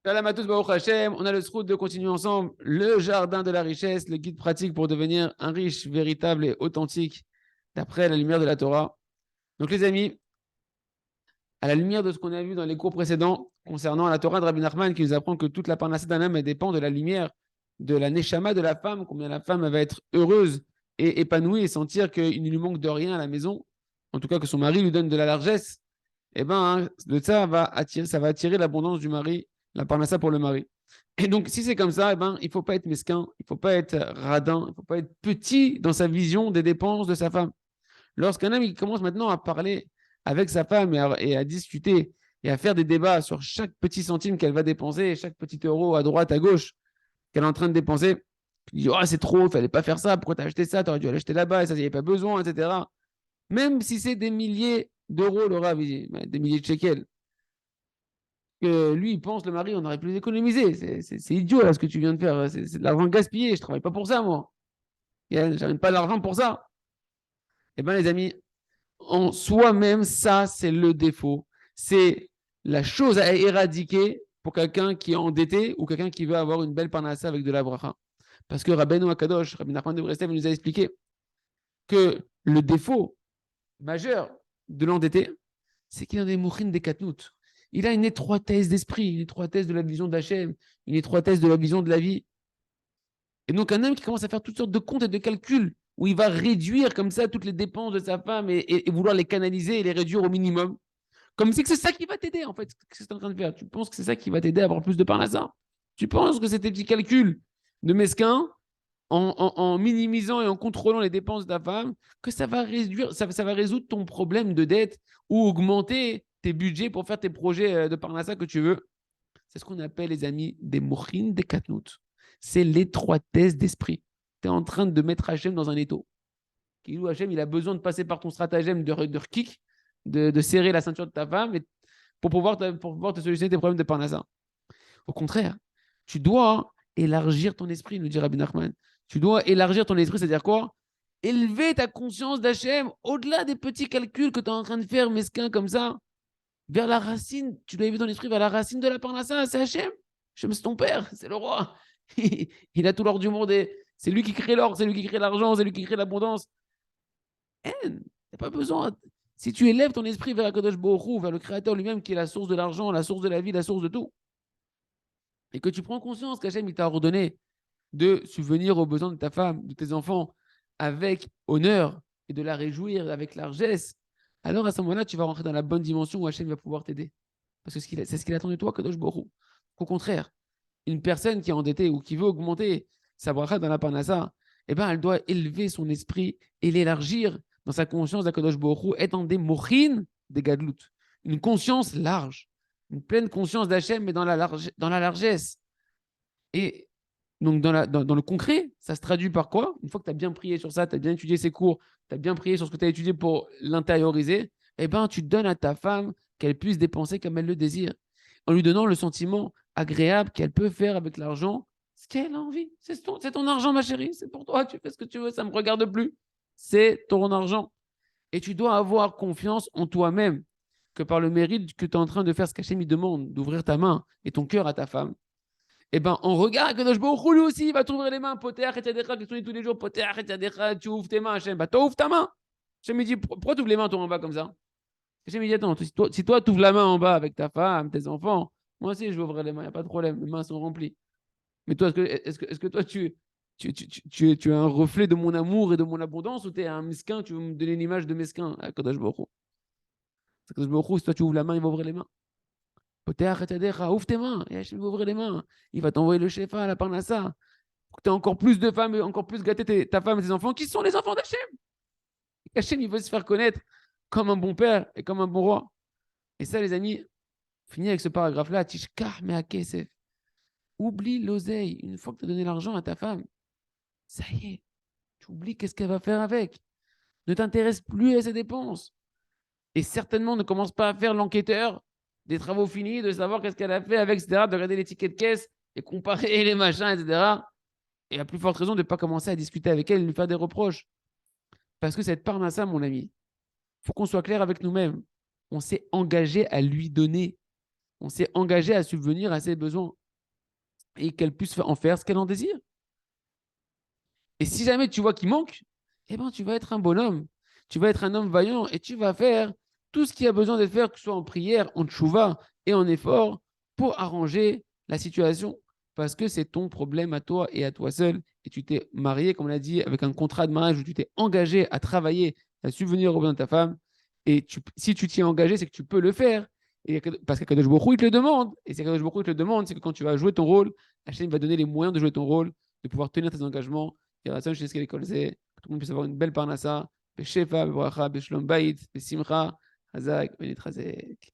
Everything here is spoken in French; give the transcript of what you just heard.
Shalom à tous, Baruch Hashem. On a le srout de continuer ensemble le jardin de la richesse, le guide pratique pour devenir un riche, véritable et authentique d'après la lumière de la Torah. Donc les amis, à la lumière de ce qu'on a vu dans les cours précédents concernant la Torah de Rabbi Nachman qui nous apprend que toute la parnasse d'un homme dépend de la lumière de la neshama de la femme, combien la femme va être heureuse et épanouie et sentir qu'il ne lui manque de rien à la maison, en tout cas que son mari lui donne de la largesse, et ben ça va attirer l'abondance du mari, la parnassa pour le mari. Et donc, si c'est comme ça, il ne faut pas être mesquin, il ne faut pas être radin, il ne faut pas être petit dans sa vision des dépenses de sa femme. Lorsqu'un homme il commence maintenant à parler avec sa femme et à discuter et à faire des débats sur chaque petit centime qu'elle va dépenser, chaque petit euro à droite, à gauche qu'elle est en train de dépenser, il dit oh, c'est trop, il ne fallait pas faire ça, pourquoi tu as acheté ça, tu aurais dû l'acheter là-bas, et ça, il n'y avait pas besoin, etc. Même si c'est des milliers d'euros, le Rav, des milliers de shekels, que lui, il pense, le mari, on aurait pu les économiser. C'est idiot, là, ce que tu viens de faire. C'est de l'argent gaspillé. Je ne travaille pas pour ça, moi. Je n'amène pas l'argent pour ça. Eh bien, les amis, en soi-même, ça, c'est le défaut. C'est la chose à éradiquer pour quelqu'un qui est endetté ou quelqu'un qui veut avoir une belle parnassa avec de la bracha. Parce que Rabbeinu Akadosh, Rabbi Nachman de Breslev, nous a expliqué que le défaut majeur de l'endetté, c'est qu'il a des mouchines des katnout. Il a une étroitesse d'esprit, une étroitesse de la vision d'Hachem, une étroitesse de la vision de la vie. Et donc, un homme qui commence à faire toutes sortes de comptes et de calculs, où il va réduire comme ça toutes les dépenses de sa femme et vouloir les canaliser et les réduire au minimum, comme si c'est ça qui va t'aider, en fait. Qu'est-ce que tu es en train de faire? Tu penses que c'est ça qui va t'aider à avoir plus de parnassa? Tu penses que c'est tes petits calculs de mesquin en minimisant et en contrôlant les dépenses de ta femme, que ça va réduire, ça va résoudre ton problème de dette ou augmenter tes budgets pour faire tes projets de parnassa que tu veux. C'est ce qu'on appelle, les amis, des mochines, des katnout. C'est l'étroitesse d'esprit. Tu es en train de mettre Hachem dans un étau. Hachem, il a besoin de passer par ton stratagème de kick, de serrer la ceinture de ta femme pour pouvoir te solutionner tes problèmes de parnassa. Au contraire, tu dois élargir ton esprit, nous dit Rabbi Nachman. Tu dois élargir ton esprit, c'est-à-dire quoi? Élever ta conscience d'Hachem au-delà des petits calculs que tu es en train de faire, mesquin comme ça, vers la racine. Tu dois élever ton esprit vers la racine de la parnassa, c'est Hachem. Hachem, c'est ton père, c'est le roi. Il a tout l'or du monde et c'est lui qui crée l'or, c'est lui qui crée l'argent, c'est lui qui crée l'abondance. Tu n'as pas besoin. Si tu élèves ton esprit vers Akadosh Baruch Hu, vers le Créateur lui-même qui est la source de l'argent, la source de la vie, la source de tout, et que tu prends conscience qu'Hachem il t'a ordonné de subvenir aux besoins de ta femme, de tes enfants, avec honneur et de la réjouir avec largesse, alors à ce moment-là, tu vas rentrer dans la bonne dimension où Hachem va pouvoir t'aider. Parce que c'est ce qu'il attend de toi, Kadosh Baruch Hu. Au contraire, une personne qui est endettée ou qui veut augmenter sa bracha dans la parnassa, eh ben, elle doit élever son esprit et l'élargir dans sa conscience d'Akadosh Baruch Hu, étant des mochines des gadlout. Une conscience large, une pleine conscience d'Hachem, mais dans la largesse. Et donc, dans le concret, ça se traduit par quoi? Une fois que tu as bien prié sur ça, tu as bien étudié ces cours, tu as bien prié sur ce que tu as étudié pour l'intérioriser, eh ben, tu donnes à ta femme qu'elle puisse dépenser comme elle le désire, en lui donnant le sentiment agréable qu'elle peut faire avec l'argent ce qu'elle a envie. C'est ton argent, ma chérie, c'est pour toi, tu fais ce que tu veux, ça ne me regarde plus. C'est ton argent. Et tu dois avoir confiance en toi-même, que par le mérite que tu es en train de faire ce qu'Hachem lui demande, d'ouvrir ta main et ton cœur à ta femme, eh ben, on regarde que Baruch lui aussi, il va t'ouvrir les mains. Poter, et Tchadecha, qui sont tous les jours. Poter, et Tchadecha, tu ouvres tes mains, Hachem. Bah, toi, ouvre ta main. Hachem me dit, pourquoi tu ouvres les mains, toi, en bas, comme ça? Hachem me dit, attends, si toi, tu ouvres la main en bas avec ta femme, tes enfants, moi aussi, je vais ouvrir les mains, il n'y a pas de problème. Les mains sont remplies. Mais toi, est-ce que toi, tu es un reflet de mon amour et de mon abondance ou tu es un mesquin, tu veux me donner une image de mesquin à Kadosh Baruch Hu? Kadosh Baruch Hu, si toi, tu ouvres la main, il va ouvrir les mains. Ouvre tes mains, et Hachem va ouvrir les mains. Il va t'envoyer le shefa, la parnassa. Tu as encore plus de femmes, encore plus gâté ta femme et tes enfants, qui sont les enfants d'Hachem. Hachem, il veut se faire connaître comme un bon père et comme un bon roi. Et ça, les amis, fini avec ce paragraphe-là. Tishkar me kesef. Oublie l'oseille. Une fois que tu as donné l'argent à ta femme, ça y est, tu oublies qu'est-ce qu'elle va faire avec. Ne t'intéresse plus à ses dépenses. Et certainement ne commence pas à faire l'enquêteur des travaux finis, de savoir qu'est-ce qu'elle a fait avec, etc., de regarder les tickets de caisse et comparer les machins, etc. Et à plus forte raison de ne pas commencer à discuter avec elle et lui faire des reproches. Parce que cette parnassa, mon ami, il faut qu'on soit clair avec nous-mêmes. On s'est engagé à lui donner. on s'est engagé à subvenir à ses besoins et qu'elle puisse en faire ce qu'elle en désire. Et si jamais tu vois qu'il manque, eh ben, tu vas être un bonhomme, tu vas être un homme vaillant et tu vas faire tout ce qu'il y a besoin de faire, que ce soit en prière, en tchouva et en effort, pour arranger la situation. Parce que c'est ton problème à toi et à toi seul. Et tu t'es marié, comme on l'a dit, avec un contrat de mariage où tu t'es engagé à travailler, à subvenir aux besoins de ta femme. Et si tu t'y es engagé, c'est que tu peux le faire. Parce qu'Akadosh Baruch Hu, il te le demande. Et si Akadosh Baruch Hu, il te le demande, c'est que quand tu vas jouer ton rôle, Hachem va donner les moyens de jouer ton rôle, de pouvoir tenir tes engagements. Et Ratson, je sais ce qu'elle est, que tout le monde puisse avoir une belle parnassa, Beshefa, Bebracha, Beshlom Bayit, Besimcha, Hazak, Benit Hazek.